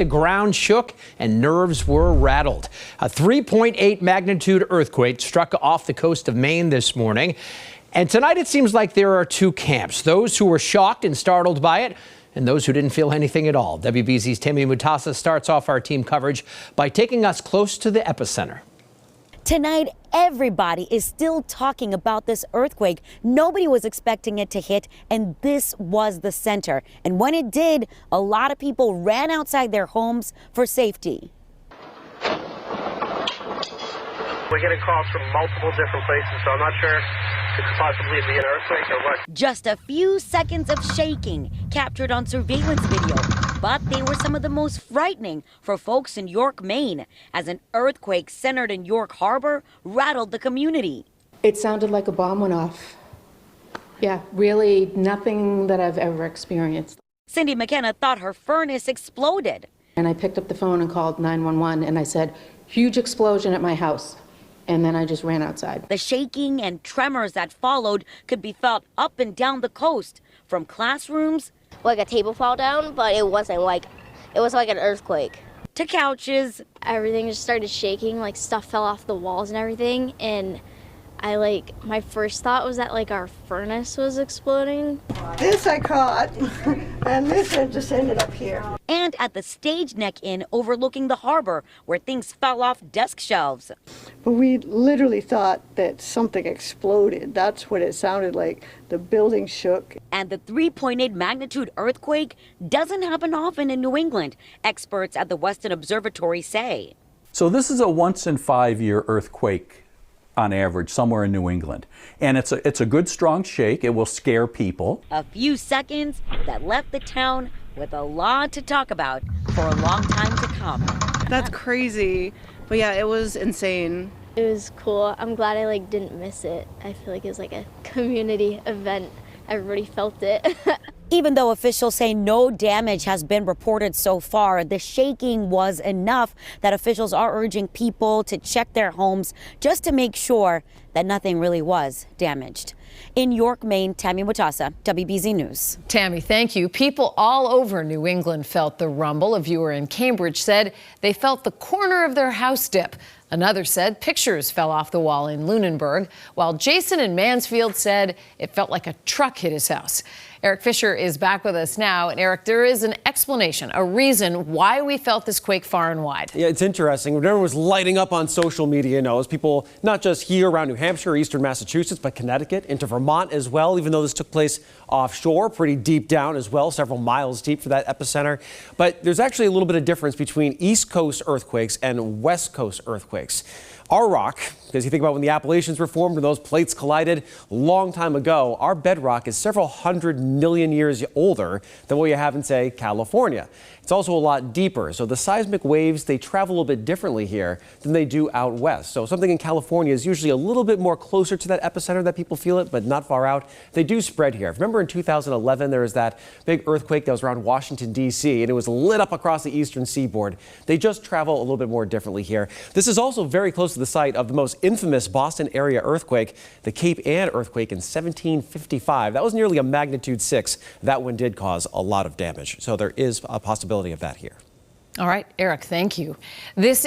The ground shook and nerves were rattled. A 3.8 magnitude earthquake struck off the coast of Maine this morning. And tonight it seems like there are two camps, those who were shocked and startled by it and those who didn't feel anything at all. WBZ's Tammy Mutasa starts off our team coverage by taking us close to the epicenter. Tonight, everybody is still talking about this earthquake. Nobody was expecting it to hit, and this was the center. And when it did, a lot of people ran outside their homes for safety. We're getting calls from multiple different places, so I'm not sure if it could possibly be an earthquake or what. Just a few seconds of shaking captured on surveillance video, but they were some of the most frightening for folks in York, Maine, as an earthquake centered in York Harbor rattled the community. It sounded like a bomb went off. Yeah, really nothing that I've ever experienced. Cindy McKenna thought her furnace exploded. And I picked up the phone and called 911 and I said, huge explosion at my house. And then I just ran outside. The shaking and tremors that followed could be felt up and down the coast, from classrooms like a table fell down, but it wasn't like, it was like an earthquake. To couches. Everything just started shaking, like stuff fell off the walls and everything, and my first thought was that our furnace was exploding. This I caught, and this I just ended up here. And at the Stage Neck Inn overlooking the harbor, where things fell off desk shelves. But we literally thought that something exploded. That's what it sounded like. The building shook. And the 3.8 magnitude earthquake doesn't happen often in New England, experts at the Weston Observatory say. So this is a once in 5 year earthquake on average somewhere in New England. And it's a good strong shake. It will scare people. A few seconds that left the town with a lot to talk about for a long time to come. That's crazy. But yeah, it was insane. It was cool. I'm glad I didn't miss it. I feel like it was a community event. Everybody felt it. Even though officials say no damage has been reported so far, the shaking was enough that officials are urging people to check their homes just to make sure that nothing really was damaged. In York, Maine, Tammy Mutasa, WBZ News. Tammy, thank you. People all over New England felt the rumble. A viewer in Cambridge said they felt the corner of their house dip. Another said pictures fell off the wall in Lunenburg, while Jason in Mansfield said it felt like a truck hit his house. Eric Fisher is back with us now. And Eric, there is an explanation, a reason why we felt this quake far and wide. Yeah, it's interesting. Everyone was lighting up on social media, as people not just here around New Hampshire or eastern Massachusetts, but Connecticut into Vermont as well, even though this took place offshore, pretty deep down as well, several miles deep for that epicenter. But there's actually a little bit of difference between East Coast earthquakes and West Coast earthquakes. Our rock, because you think about when the Appalachians were formed and those plates collided a long time ago, our bedrock is several 100 million years older than what you have in, say, California. It's also a lot deeper, so the seismic waves, they travel a little bit differently here than they do out west. So something in California is usually a little bit more closer to that epicenter that people feel it, but not far out. They do spread here. Remember in 2011, there was that big earthquake that was around Washington, D.C., and it was lit up across the eastern seaboard. They just travel a little bit more differently here. This is also very close to the site of the most infamous Boston area earthquake, the Cape Ann earthquake in 1755. That was nearly a magnitude 6. That one did cause a lot of damage. So there is a possibility of that here. All right, Eric, thank you. This